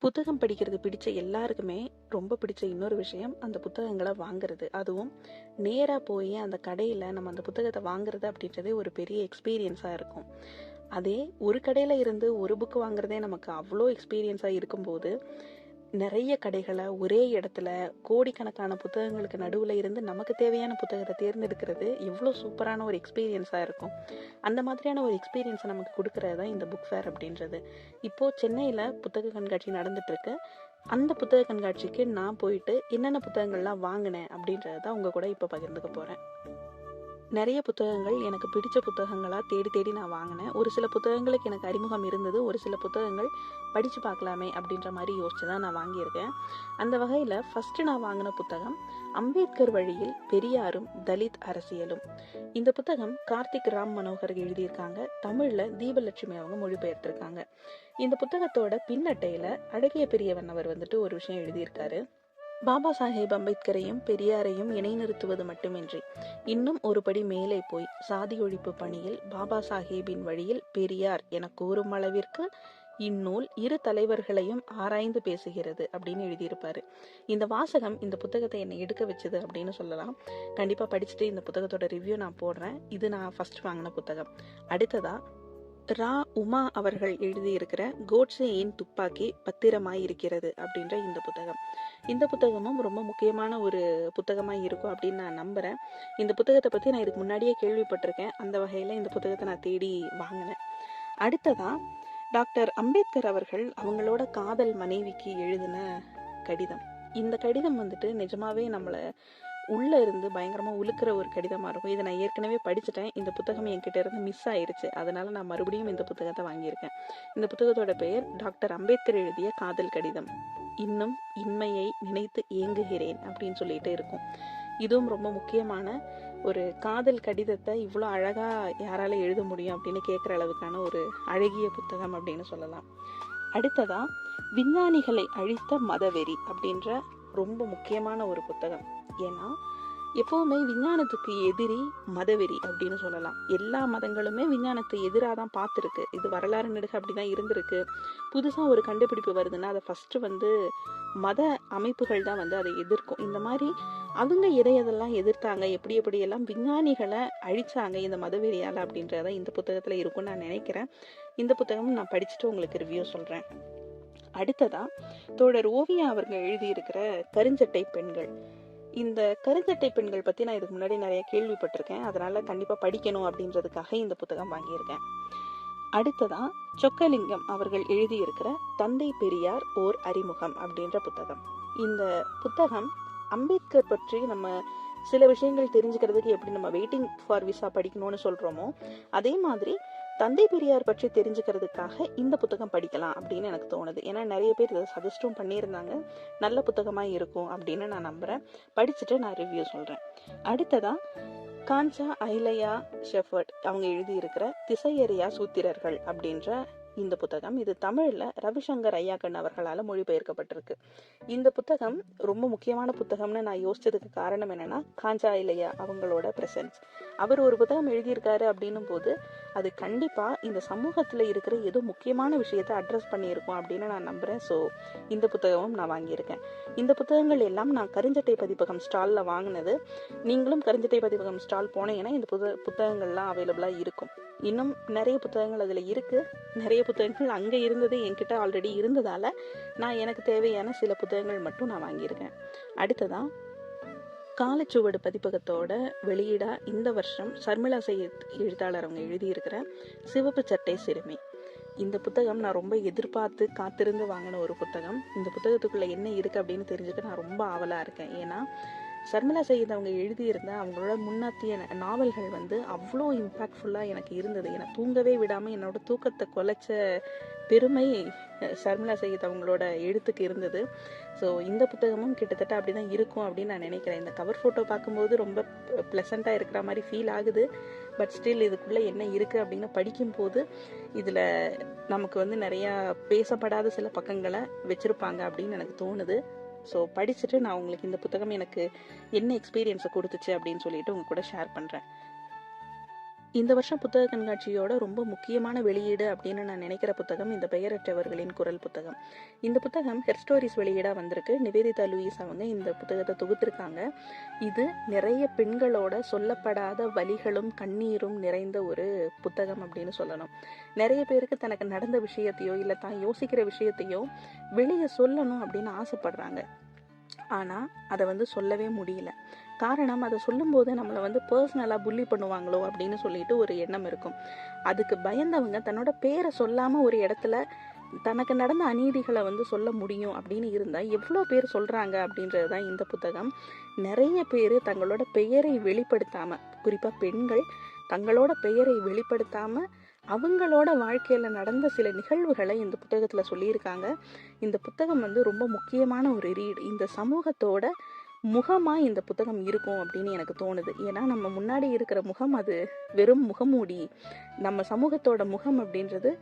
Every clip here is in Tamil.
புத்தகம் படிக்கிறது பிடிச்ச எல்லாருக்குமே ரொம்ப பிடிச்ச இன்னொரு விஷயம் அந்த புத்தகங்களை வாங்குறது. அதுவும் நேராக போய் அந்த கடையில் நம்ம அந்த புத்தகத்தை வாங்குறது அப்படின்றதே ஒரு பெரிய எக்ஸ்பீரியன்ஸாக இருக்கும். அதே ஒரு கடையில் இருந்து ஒரு புக்கு வாங்குறதே நமக்கு அவ்வளோ எக்ஸ்பீரியன்ஸாக இருக்கும்போது, நிறைய கடைகளை ஒரே இடத்துல கோடிக்கணக்கான புத்தகங்களுக்கு நடுவில் இருந்து நமக்கு தேவையான புத்தகத்தை தேர்ந்தெடுக்கிறது எவ்வளோ சூப்பரான ஒரு எக்ஸ்பீரியன்ஸாக இருக்கும். அந்த மாதிரியான ஒரு எக்ஸ்பீரியன்ஸை நமக்கு கொடுக்கறது தான் இந்த புக் ஃபேர் அப்படின்றது. இப்போது சென்னையில் புத்தக கண்காட்சி நடந்துட்டுருக்கு. அந்த புத்தக கண்காட்சிக்கு நான் போயிட்டு என்னென்ன புத்தகங்கள்லாம் வாங்கினேன் அப்படின்றத தான் உங்கள் கூட இப்போ பகிர்ந்துக்க போகிறேன். நிறைய புத்தகங்கள் எனக்கு பிடிச்ச புத்தகங்களாக தேடி தேடி நான் வாங்கினேன். ஒரு சில புத்தகங்களுக்கு எனக்கு அறிமுகம் இருந்தது, ஒரு சில புத்தகங்கள் படித்து பார்க்கலாமே அப்படின்ற மாதிரி யோசிச்சு தான் நான் வாங்கியிருக்கேன். அந்த வகையில் ஃபஸ்ட்டு நான் வாங்கின புத்தகம் அம்பேத்கர் வழியில் பெரியாரும் தலித் அரசியலும். இந்த புத்தகம் கார்த்திக் ராம் மனோகர் எழுதியிருக்காங்க. தமிழில் தீபலட்சுமி அவங்க மொழிபெயர்த்திருக்காங்க. இந்த புத்தகத்தோட பின்னட்டையில் அழகிய பெரியவன் அவர் ஒரு விஷயம் எழுதியிருக்காரு. பாபா சாஹேப் அம்பேத்கரையும் பெரியாரையும் இணைநிறுத்துவது மட்டுமின்றி இன்னும் ஒரு படி மேலே போய் சாதி ஒழிப்பு பணியில் பாபா சாஹேபின் வழியில் பெரியார் என கூறும் அளவிற்கு இந்நூல் இரு தலைவர்களையும் ஆராய்ந்து பேசுகிறது அப்படின்னு எழுதியிருப்பாரு. இந்த வாசகம் இந்த புத்தகத்தை என்னை எடுக்க வச்சது அப்படின்னு சொல்லலாம். கண்டிப்பா படிச்சுட்டு இந்த புத்தகத்தோட ரிவ்யூ நான் போடுறேன். இது நான் ஃபர்ஸ்ட் வாங்கின புத்தகம். அடுத்ததா ரா உமா அவர்கள் எழுதியிருக்கிற கோட்சேயின் துப்பாக்கி பத்திரமாய் இருக்கிறது அப்படின்ற இந்த புத்தகம். இந்த புத்தகமும் ரொம்ப முக்கியமான ஒரு புத்தகமாக இருக்கும் அப்படின்னு நான் நம்புகிறேன். இந்த புத்தகத்தை பற்றி நான் இதுக்கு முன்னாடியே கேள்விப்பட்டிருக்கேன். அந்த வகையில் இந்த புத்தகத்தை நான் தேடி வாங்கினேன். அடுத்ததான் டாக்டர் அம்பேத்கர் அவர்கள் அவங்களோட காதல் மனைவிக்கு எழுதின கடிதம். இந்த கடிதம் நிஜமாவே நம்மளை உள்ள இருந்து பயங்கரமா உழுக்கிற ஒரு கடிதமா இருக்கும். இதை நான் ஏற்கனவே படிச்சுட்டேன். இந்த புத்தகம் என்கிட்ட இருந்து மிஸ் ஆயிருச்சு. அதனால நான் மறுபடியும் இந்த புத்தகத்தை வாங்கியிருக்கேன். இந்த புத்தகத்தோட பெயர் டாக்டர் அம்பேத்கர் எழுதிய காதல் கடிதம். இன்னும் இன்மையை நினைத்து ஏங்குகிறேன் அப்படின்னு சொல்லிட்டு இருக்கும். இதுவும் ரொம்ப முக்கியமான ஒரு காதல் கடிதத்தை இவ்வளோ அழகா யாரால எழுத முடியும் அப்படின்னு கேட்குற அளவுக்கான ஒரு அழகிய புத்தகம் அப்படின்னு சொல்லலாம். அடுத்ததா விஞ்ஞானிகளை அழித்த மதவெறி அப்படின்ற ரொம்ப முக்கியமான ஒரு புத்தகம். ஏன்னா எப்பவுமே விஞ்ஞானத்துக்கு எதிரி மதவெறி அப்படின்னு சொல்லலாம். எல்லா மதங்களுமே விஞ்ஞானத்தை எதிராக தான் பார்த்துருக்கு. இது வரலாறு நெடுக அப்படிதான் இருந்திருக்கு. புதுசாக ஒரு கண்டுபிடிப்பு வருதுன்னா அதை ஃபர்ஸ்ட் மத அமைப்புகள் தான் அதை எதிர்க்கும். இந்த மாதிரி அவங்க எதையெல்லாம் எதிர்த்தாங்க, எப்படியெல்லாம் விஞ்ஞானிகளை அழிச்சாங்க இந்த மதவெறியால் அப்படின்றத இந்த புத்தகத்தில் இருக்கும்னு நான் நினைக்கிறேன். இந்த புத்தகமும் நான் படிச்சுட்டு உங்களுக்கு ரிவ்யூ சொல்கிறேன். அடுத்ததா தோழர் ஓவியா அவர்கள் எழுதியிருக்கிற கருஞ்சட்டை பெண்கள். இந்த கருஞ்சட்டை பெண்கள் பற்றி நான் இதுக்கு முன்னாடி நிறைய கேள்விப்பட்டிருக்கேன். அதனால கண்டிப்பாக படிக்கணும் அப்படின்றதுக்காக இந்த புத்தகம் வாங்கியிருக்கேன். அடுத்ததா சொக்கலிங்கம் அவர்கள் எழுதியிருக்கிற தந்தை பெரியார் ஓர் அறிமுகம் அப்படின்ற புத்தகம். இந்த புத்தகம் அம்பேத்கர் பற்றி நம்ம சில விஷயங்கள் தெரிஞ்சுக்கிறதுக்கு எப்படி நம்ம வெயிட்டிங் ஃபார் விசா படிக்கணும்னு சொல்றோமோ, அதே மாதிரி தந்தை பெரியார் பற்றி தெரிஞ்சுக்கிறதுக்காக இந்த புத்தகம் படிக்கலாம் அப்படின்னு எனக்கு தோணுது. ஏன்னா நிறைய பேர் இதை சஜஸ்டும் பண்ணியிருந்தாங்க. நல்ல புத்தகமாக இருக்கும் அப்படின்னு நான் நம்புகிறேன். படிச்சுட்டு நான் ரிவ்யூ சொல்கிறேன். அடுத்ததா காஞ்சா ஐலையா ஷெஃபர்ட் அவங்க எழுதியிருக்கிற திசையறியா சூத்திரர்கள் அப்படின்ற இந்த புத்தகம். இது தமிழில் ரவிசங்கர் ஐயாக்கண் அவர்களால் மொழிபெயர்க்கப்பட்டிருக்கு. இந்த புத்தகம் ரொம்ப முக்கியமான புத்தகம்னு நான் யோசிச்சதுக்கு காரணம் என்னன்னா, காஞ்சா ஐலையா அவங்களோட பிரசன்ஸ். அவர் ஒரு புத்தகம் எழுதியிருக்காரு அப்படின்னும் போது அது கண்டிப்பாக இந்த சமூகத்தில் இருக்கிற ஏதோ முக்கியமான விஷயத்தை அட்ரஸ் பண்ணியிருக்கோம் அப்படின்னு நான் நம்புகிறேன். ஸோ இந்த புத்தகமும் நான் வாங்கியிருக்கேன். இந்த புத்தகங்கள் எல்லாம் நான் கருஞ்சட்டை பதிப்பகம் ஸ்டாலில் வாங்கினது. நீங்களும் கருஞ்சட்டை பதிப்பகம் ஸ்டால் போனீங்கன்னா இந்த புத்தகங்கள்லாம் அவைலபிளாக இருக்கும். இன்னும் நிறைய புத்தகங்கள் அதில் இருக்குது. நிறைய புத்தகங்கள் அங்கே இருந்தது என்கிட்ட ஆல்ரெடி இருந்ததால் நான் எனக்கு தேவையான சில புத்தகங்கள் மட்டும் நான் வாங்கியிருக்கேன். அடுத்ததான் காலச்சுவடு பதிப்பகத்தோட வெளியீடா இந்த வருஷம் சர்மிளா சையத் எழுத்தாளர் அவங்க எழுதியிருக்கிற சிவப்பு சட்டை சிறுமி. இந்த புத்தகம் நான் ரொம்ப எதிர்பார்த்து காத்திருந்து வாங்கின ஒரு புத்தகம். இந்த புத்தகத்துக்குள்ள என்ன இருக்கு அப்படின்னு தெரிஞ்சுக்க நான் ரொம்ப ஆவலா இருக்கேன். ஏன்னா சர்மிளா சையத் அவங்க எழுதியிருந்த அவங்களோட முன்னாத்திய நாவல்கள் அவ்வளோ இம்பேக்ட்ஃபுல்லாக எனக்கு இருந்தது. என்னை தூங்கவே விடாமல் என்னோட தூக்கத்தை குலைச்ச பெருமை சர்மிளா சையத் அவங்களோட எழுத்துக்கு இருந்தது. ஸோ இந்த புத்தகமும் கிட்டத்தட்ட அப்படி தான் இருக்கும் அப்படின்னு நான் நினைக்கிறேன். இந்த கவர் ஃபோட்டோ பார்க்கும்போது ரொம்ப ப்ளசண்ட்டாக இருக்கிற மாதிரி ஃபீல் ஆகுது. பட் ஸ்டில் இதுக்குள்ளே என்ன இருக்குது அப்படின்னு படிக்கும்போது இதில் நமக்கு நிறையா பேசப்படாத சில பக்கங்களை வச்சுருப்பாங்க அப்படின்னு எனக்கு தோணுது. ஸோ படிச்சுட்டு நான் உங்களுக்கு இந்த புத்தகம் எனக்கு என்ன எக்ஸ்பீரியன்ஸை கொடுத்துச்சு அப்படின்னு சொல்லிட்டு உங்க கூட ஷேர் பண்ணுறேன். இந்த வருஷம் புத்தக கண்காட்சியோட ரொம்ப முக்கியமான வெளியீடு அப்படின்னு நான் நினைக்கிற புத்தகம் இந்த பெயரற்றவர்களின் குரல் புத்தகம். இந்த புத்தகம் ஹெர்ஸ்டோரிஸ் வெளியீடாக வந்திருக்கு. நிவேதிதா லூயிஸ் அவங்க இந்த புத்தகத்தை தொகுத்திருக்காங்க. இது நிறைய பெண்களோட சொல்லப்படாத வலிகளும் கண்ணீரும் நிறைந்த ஒரு புத்தகம் அப்படின்னு சொல்லணும். நிறைய பேருக்கு தனக்கு நடந்த விஷயத்தையோ இல்லை தான் யோசிக்கிற விஷயத்தையோ வெளியே சொல்லணும் அப்படின்னு ஆசைப்படுறாங்க. ஆனால் அதை சொல்லவே முடியல. காரணம், அதை சொல்லும்போது நம்மளை பர்சனலாக புள்ளி பண்ணுவாங்களோ அப்படின்னு சொல்லிட்டு ஒரு எண்ணம் இருக்கும். அதுக்கு பயந்தவங்க தன்னோட பேரை சொல்லாமல் ஒரு இடத்துல தனக்கு நடந்த அநீதிகளை சொல்ல முடியும் அப்படின்னு இருந்தால் எவ்வளோ பேர் சொல்கிறாங்க அப்படின்றது தான் இந்த புத்தகம். நிறைய பேர் தங்களோட பெயரை வெளிப்படுத்தாமல், குறிப்பாக பெண்கள் தங்களோட பெயரை வெளிப்படுத்தாமல் அவங்களோட வாழ்க்கையில் நடந்த சில நிகழ்வுகளை இந்த புத்தகத்தில் சொல்லியிருக்காங்க. இந்த புத்தகம் ரொம்ப முக்கியமான ஒரு ரீட். இந்த சமூகத்தோட முகமாக இந்த புத்தகம் இருக்கும் அப்படின்னு எனக்கு தோணுது. ஏன்னா நம்ம முன்னாடி இருக்கிற முகம் அது வெறும் முகமூடி. நம்ம சமூகத்தோட முகம் அப்படின்றது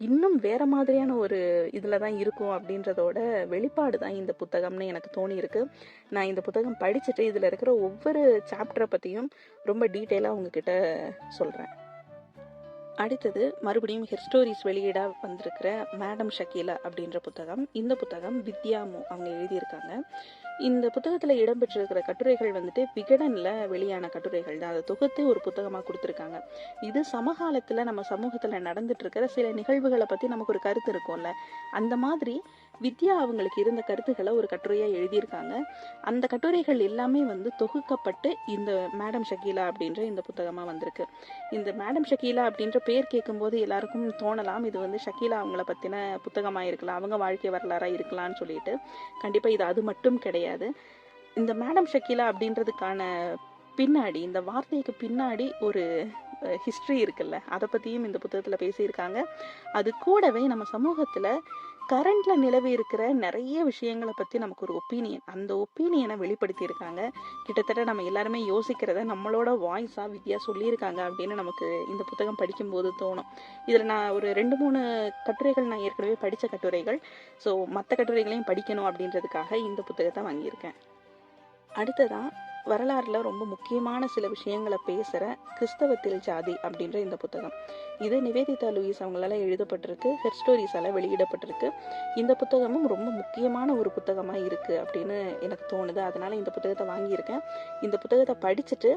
இன்னும் வேற மாதிரியான ஒரு இதில் தான் இருக்கும் அப்படின்றதோட வெளிப்பாடு தான் இந்த புத்தகம்னு எனக்கு தோணியிருக்கு. நான் இந்த புத்தகம் படிச்சுட்டு இதில் இருக்கிற ஒவ்வொரு சாப்டரை பற்றியும் ரொம்ப டீட்டெயிலாக உங்ககிட்ட சொல்கிறேன். அடுத்தது மறுபடியும் ஹெர்ஸ்டோரிஸ் வெளியீடாக வந்திருக்கிற மேடம் ஷக்கீலா அப்படின்ற புத்தகம். இந்த புத்தகம் வித்யாமு அவங்க எழுதியிருக்காங்க. இந்த புத்தகத்தில் இடம்பெற்றிருக்கிற கட்டுரைகள் விகடனில் வெளியான கட்டுரைகள் தான். அதை தொகுத்து ஒரு புத்தகமாக கொடுத்துருக்காங்க. இது சமகாலத்தில் நம்ம சமூகத்தில் நடந்துட்டு இருக்கிற சில நிகழ்வுகளை பற்றி நமக்கு ஒரு கருத்து இருக்கும்ல, அந்த மாதிரி வித்யா அவங்களுக்கு இருந்த கருத்துக்களை ஒரு கட்டுரையாக எழுதியிருக்காங்க. அந்த கட்டுரைகள் எல்லாமே தொகுக்கப்பட்டு இந்த மேடம் ஷக்கீலா அப்படின்ற இந்த புத்தகமாக வந்திருக்கு. இந்த மேடம் ஷக்கீலா அப்படின்ற பேர் கேட்கும்போது எல்லாருக்கும் தோணலாம் இது ஷக்கீலா அவங்கள பற்றின புத்தகமாக இருக்கலாம், அவங்க வாழ்க்கை வரலாறாக இருக்கலாம்னு சொல்லிட்டு. கண்டிப்பாக இது அது மட்டும் கிடையாது. இந்த மேடம் ஷக்கீலா அப்படின்றதுக்கான பின்னாடி, இந்த வார்த்தைக்கு பின்னாடி ஒரு ஹிஸ்ட்ரி இருக்குல்ல, அதை பற்றியும் இந்த புத்தகத்தில் பேசியிருக்காங்க. அது கூடவே நம்ம சமூகத்தில் கரண்ட்ல நிலவி இருக்கிற நிறைய விஷயங்களை பற்றி நமக்கு ஒரு ஒப்பீனியன், அந்த ஒப்பீனியனை வெளிப்படுத்தியிருக்காங்க. கிட்டத்தட்ட நம்ம எல்லாருமே யோசிக்கிறத நம்மளோட வாய்ஸாக வித்யா சொல்லியிருக்காங்க அப்படின்னு நமக்கு இந்த புத்தகம் படிக்கும்போது தோணும். இதில் நான் ஒரு 2-3 கட்டுரைகள் நான் ஏற்கனவே படித்த கட்டுரைகள், ஸோ மற்ற கட்டுரைகளையும் படிக்கணும் அப்படின்றதுக்காக இந்த புத்தகத்தை வாங்கியிருக்கேன். அடுத்ததான் வரலாறுல ரொம்ப முக்கியமான சில விஷயங்களை பேசுகிற கிறிஸ்தவத்தில் ஜாதி அப்படின்ற இந்த புத்தகம். இது நிவேதிதா லூயிஸ் அவங்களால எழுதப்பட்டிருக்கு, ஹெர்ஸ்டோரிஸால் வெளியிடப்பட்டிருக்கு. இந்த புத்தகமும் ரொம்ப முக்கியமான ஒரு புத்தகமாக இருக்குது அப்படின்னு எனக்கு தோணுது. அதனால் இந்த புத்தகத்தை வாங்கியிருக்கேன். இந்த புத்தகத்தை படிச்சுட்டு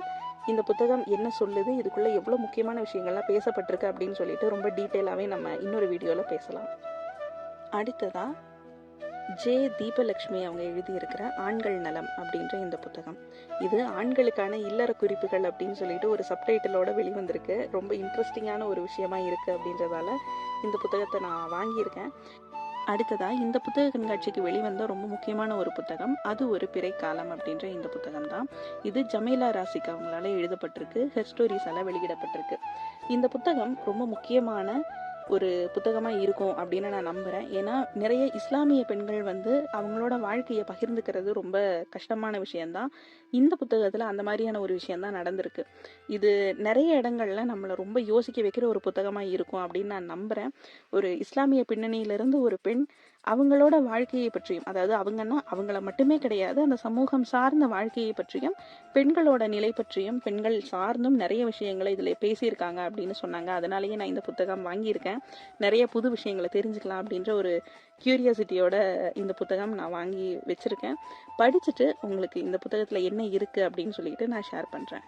இந்த புத்தகம் என்ன சொல்லுது, இதுக்குள்ளே எவ்வளோ முக்கியமான விஷயங்கள்லாம் பேசப்பட்டிருக்கு அப்படின்னு சொல்லிட்டு ரொம்ப டீட்டெயிலாகவே நம்ம இன்னொரு வீடியோவில் பேசலாம். அடுத்ததாக ஜே தீபலட்சுமி அவங்க எழுதியிருக்கிற ஆண்கள் நலம் அப்படின்ற இந்த புத்தகம். இது ஆண்களுக்கான இல்லற குறிப்புகள் அப்படின்னு சொல்லிட்டு ஒரு சப்டைட்டிலோட வெளிவந்திருக்கு. ரொம்ப இன்ட்ரெஸ்டிங்கான ஒரு விஷயமா இருக்குது அப்படின்றதால இந்த புத்தகத்தை நான் வாங்கியிருக்கேன். அடுத்ததாக இந்த புத்தக கண்காட்சிக்கு வெளிவந்த ரொம்ப முக்கியமான ஒரு புத்தகம் அது ஒரு பிறைக்காலம் அப்படின்ற இந்த புத்தகம் தான். இது ஜமேலா ராசிக் அவங்களால எழுதப்பட்டிருக்கு, ஹெர்ஸ்டோரிஸால் வெளியிடப்பட்டிருக்கு. இந்த புத்தகம் ரொம்ப முக்கியமான ஒரு புத்தகமாக இருக்கும் அப்படின்னு நான் நம்புகிறேன். ஏன்னா நிறைய இஸ்லாமிய பெண்கள் அவங்களோட வாழ்க்கையை பகிர்ந்துக்கிறது ரொம்ப கஷ்டமான விஷயந்தான். இந்த புத்தகத்தில் அந்த மாதிரியான ஒரு விஷயந்தான் நடந்திருக்கு. இது நிறைய இடங்கள்ல நம்மளை ரொம்ப யோசிக்க வைக்கிற ஒரு புத்தகமாக இருக்கும் அப்படின்னு நான் நம்புகிறேன். ஒரு இஸ்லாமிய பின்னணியிலிருந்து ஒரு பெண் அவங்களோட வாழ்க்கையை பற்றியும், அதாவது அவங்கன்னா அவங்கள மட்டுமே கிடையாது, அந்த சமூகம் சார்ந்த வாழ்க்கையை பற்றியும் பெண்களோட நிலை பற்றியும் பெண்கள் சார்ந்தும் நிறைய விஷயங்களை இதில் பேசியிருக்காங்க அப்படின்னு சொன்னாங்க. அதனாலேயே நான் இந்த புத்தகம் வாங்கியிருக்கேன். நிறைய புது விஷயங்களை தெரிஞ்சுக்கலாம் அப்படின்ற ஒரு கியூரியாசிட்டியோட இந்த புத்தகம் நான் வாங்கி வச்சுருக்கேன். படிச்சுட்டு உங்களுக்கு இந்த புத்தகத்தில் என்ன இருக்குது அப்படின்னு சொல்லிட்டு நான் ஷேர் பண்ணுறேன்.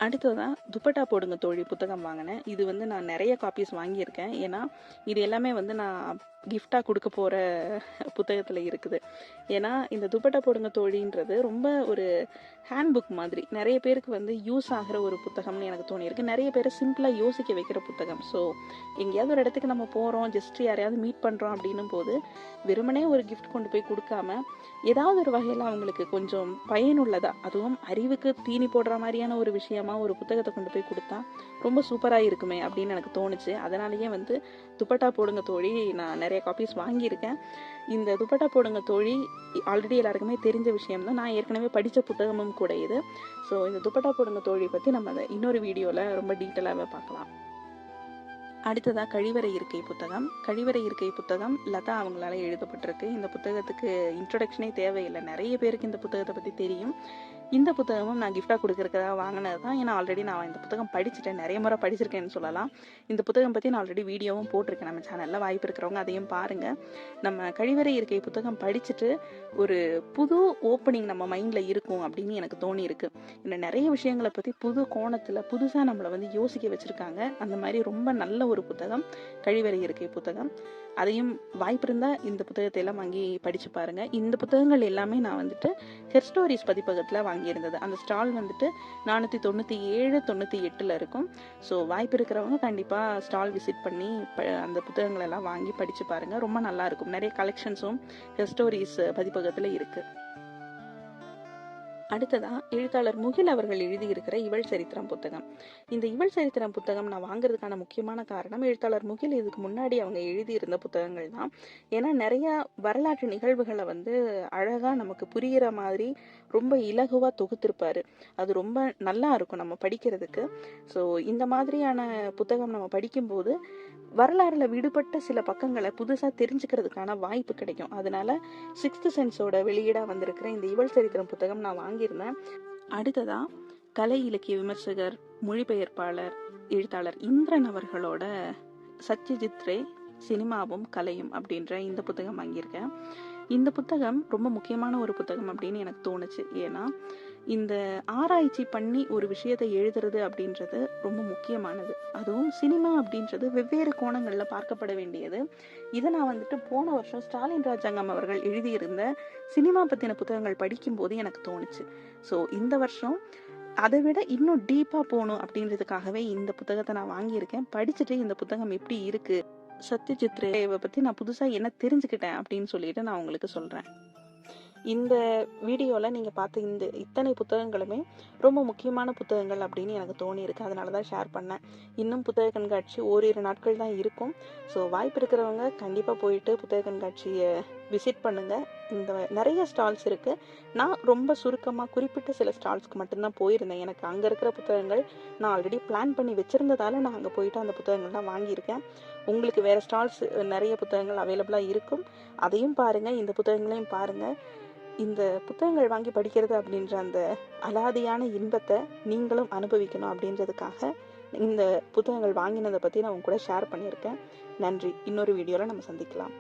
அடுத்ததான் துப்பட்டா போடுங்க தோழி புத்தகம் வாங்கினேன். இது நான் நிறைய காப்பீஸ் வாங்கியிருக்கேன். ஏன்னா இது எல்லாமே நான் கிஃப்டாக கொடுக்க போகிற புத்தகத்தில் இருக்குது. ஏன்னா இந்த துப்பட்டா போடுங்க தோழின்றது ரொம்ப ஒரு ஹேண்ட்புக் மாதிரி நிறைய பேருக்கு யூஸ் ஆகிற ஒரு புத்தகம்னு எனக்கு தோணியிருக்கு. நிறைய பேரை சிம்பிளாக யோசிக்க வைக்கிற புத்தகம். ஸோ எங்கேயாவது ஒரு இடத்துக்கு நம்ம போகிறோம், ஜஸ்ட் யாரையாவது மீட் பண்ணுறோம் அப்படின்னும் போது வெறுமனே ஒரு கிஃப்ட் கொண்டு போய் கொடுக்காம ஏதாவது ஒரு வகையில் அவங்களுக்கு கொஞ்சம் பயனுள்ளதா, அதுவும் அறிவுக்கு தீனி போடுற மாதிரியான ஒரு விஷயமா ஒரு புத்தகத்தை கொண்டு போய் கொடுத்தா ரொம்ப சூப்பராக இருக்குமே அப்படின்னு எனக்கு தோணுச்சு. அதனாலேயே துப்பட்டா போடுங்க தோழி நான் நிறைய காப்பீஸ் வாங்கியிருக்கேன். இந்த துப்பட்டா போடுங்க தோழி ஆல்ரெடி எல்லாருக்குமே தெரிஞ்ச விஷயம் தான், நான் ஏற்கனவே படித்த புத்தகமும் கூட இது. ஸோ இந்த துப்பட்டா போடுங்க தோழி பற்றி நம்ம அதை இன்னொரு வீடியோவில் ரொம்ப டீட்டெயிலாகவே பார்க்கலாம். அடுத்ததா கழிவறை இருக்கை புத்தகம். கழிவறை இருக்கை புத்தகம் லதா அவங்களால எழுதப்பட்டிருக்கு. இந்த புத்தகத்துக்கு இன்ட்ரொடக்ஷனே தேவையில்லை, நிறைய பேருக்கு இந்த புத்தகத்தை பற்றி தெரியும். இந்த புத்தகமும் நான் கிஃப்டாக கொடுக்கறதுக்காக வாங்கினது தான். ஏன்னா ஆல்ரெடி நான் இந்த புத்தகம் படிச்சுட்டேன், நிறைய முறை படிச்சிருக்கேன்னு சொல்லலாம். இந்த புத்தகம் பற்றி நான் ஆல்ரெடி வீடியோவும் போட்டிருக்கேன் நம்ம சேனலில், வாய்ப்பு இருக்கிறவங்க அதையும் பாருங்கள். நம்ம கழிவறை இருக்கை புத்தகம் படிச்சுட்டு ஒரு புது ஓப்பனிங் நம்ம மைண்டில் இருக்கும் அப்படின்னு எனக்கு தோணி இருக்கு. இன்னும் நிறைய விஷயங்களை பற்றி புது கோணத்தில் புதுசாக நம்மளை வந்து யோசிக்க வச்சுருக்காங்க. அந்த மாதிரி ரொம்ப நல்ல ஒரு புத்தகம் கழிவறை இருக்கை புத்தகம். அதையும் வாய்ப்பு இருந்தால் இந்த புத்தகத்தை எல்லாம் வாங்கி படித்து பாருங்கள். இந்த புத்தகங்கள் எல்லாமே நான் வந்துட்டு ஹெர் ஸ்டோரிஸ் பதிப்பகத்தில் வாங்கியிருந்தது. அந்த ஸ்டால் வந்துட்டு 497, 98 இருக்கும். ஸோ வாய்ப்பு இருக்கிறவங்க கண்டிப்பாக ஸ்டால் விசிட் பண்ணி அந்த புத்தகங்கள் எல்லாம் வாங்கி படித்து பாருங்கள். ரொம்ப நல்லா இருக்கும். நிறைய கலெக்ஷன்ஸும் ஹெர் ஸ்டோரிஸ் பதிப்பகத்தில் இருக்குது. அடுத்ததா எழுத்தாளர் முகில் அவர்கள் எழுதியிருக்கிற இவள் சரித்திரம் புத்தகம். இந்த இவள் சரித்திரம் புத்தகம் நான் வாங்குறதுக்கான முக்கியமான காரணம், எழுத்தாளர் முகில் இதுக்கு முன்னாடி அவங்க எழுதியிருந்த புத்தகங்கள் தான். ஏன்னா நிறைய வரலாற்று நிகழ்வுகளை வந்து அழகா நமக்கு புரிகிற மாதிரி ரொம்ப இலகுவா தொகுத்திருப்பாரு. அது ரொம்ப நல்லா இருக்கும் நம்ம படிக்கிறதுக்கு. ஸோ இந்த மாதிரியான புத்தகம் நம்ம படிக்கும்போது வரலாறுல விடுபட்ட சில பக்கங்களை புதுசா தெரிஞ்சுக்கிறதுக்கான வாய்ப்பு கிடைக்கும். அதனால 6th சென்ஸோட வெளியீடா வந்திருக்கிற இந்த இவள் சரித்திரம் புத்தகம் நான் வாங்கியிருந்தேன். அடுத்ததா கலை இலக்கிய விமர்சகர், மொழிபெயர்ப்பாளர், எழுத்தாளர் இந்திரன் அவர்களோட சத்யஜித் ரே சினிமாவும் கலையும் அப்படின்ற இந்த புத்தகம் வாங்கியிருக்கேன். இந்த புத்தகம் ரொம்ப முக்கியமான ஒரு புத்தகம் அப்படின்னு எனக்கு தோணுச்சு. ஏன்னா இந்த ஆராய்ச்சி பண்ணி ஒரு விஷயத்தை எழுதுறது அப்படின்றது ரொம்ப முக்கியமானது. அதுவும் சினிமா அப்படின்றது வெவ்வேறு கோணங்களில் பார்க்கப்பட வேண்டியது. இதை நான் வந்துட்டு போன வருஷம் ஸ்டாலின் ராஜாங்கம் அவர்கள் எழுதியிருந்த சினிமா பற்றின புத்தகங்கள் படிக்கும்போது எனக்கு தோணுச்சு. ஸோ இந்த வருஷம் அதை விட இன்னும் டீப்பாக போகணும் அப்படின்றதுக்காகவே இந்த புத்தகத்தை நான் வாங்கியிருக்கேன். படிச்சுட்டு இந்த புத்தகம் எப்படி இருக்கு, சத்யஜித் ரேவை பற்றி நான் புதுசாக என்ன தெரிஞ்சுக்கிட்டேன் அப்படின்னு சொல்லிட்டு நான் உங்களுக்கு சொல்கிறேன். இந்த வீடியோவில் நீங்கள் பார்த்த இத்தனை புத்தகங்களுமே ரொம்ப முக்கியமான புத்தகங்கள் அப்படின்னு எனக்கு தோணி இருக்கு. அதனால தான் ஷேர் பண்ணேன். இன்னும் புத்தக கண்காட்சி ஓரிரு நாட்கள் தான் இருக்கும். ஸோ வாய்ப்பு இருக்கிறவங்க கண்டிப்பாக போயிட்டு புத்தக கண்காட்சியை விசிட் பண்ணுங்கள். இந்த நிறைய ஸ்டால்ஸ் இருக்குது. நான் ரொம்ப சுருக்கமாக குறிப்பிட்ட சில ஸ்டால்ஸ்க்கு மட்டும்தான் போயிருந்தேன். எனக்கு அங்கே இருக்கிற புத்தகங்கள் நான் ஆல்ரெடி பிளான் பண்ணி வச்சுருந்ததால நான் அங்கே போயிட்டு அந்த புத்தகங்கள்லாம் வாங்கியிருக்கேன். உங்களுக்கு வேறு ஸ்டால்ஸ் நிறைய புத்தகங்கள் அவைலபிளாக இருக்கும். அதையும் பாருங்கள், இந்த புத்தகங்களையும் பாருங்கள். இந்த புத்தகங்கள் வாங்கி படிக்கிறது அப்படின்ற அந்த அலாதியான இன்பத்தை நீங்களும் அனுபவிக்கணும் அப்படின்றதுக்காக இந்த புத்தகங்கள் வாங்கினதை பற்றி நான் உங்க கூட ஷேர் பண்ணியிருக்கேன். நன்றி. இன்னொரு வீடியோவில் நம்ம சந்திக்கலாம்.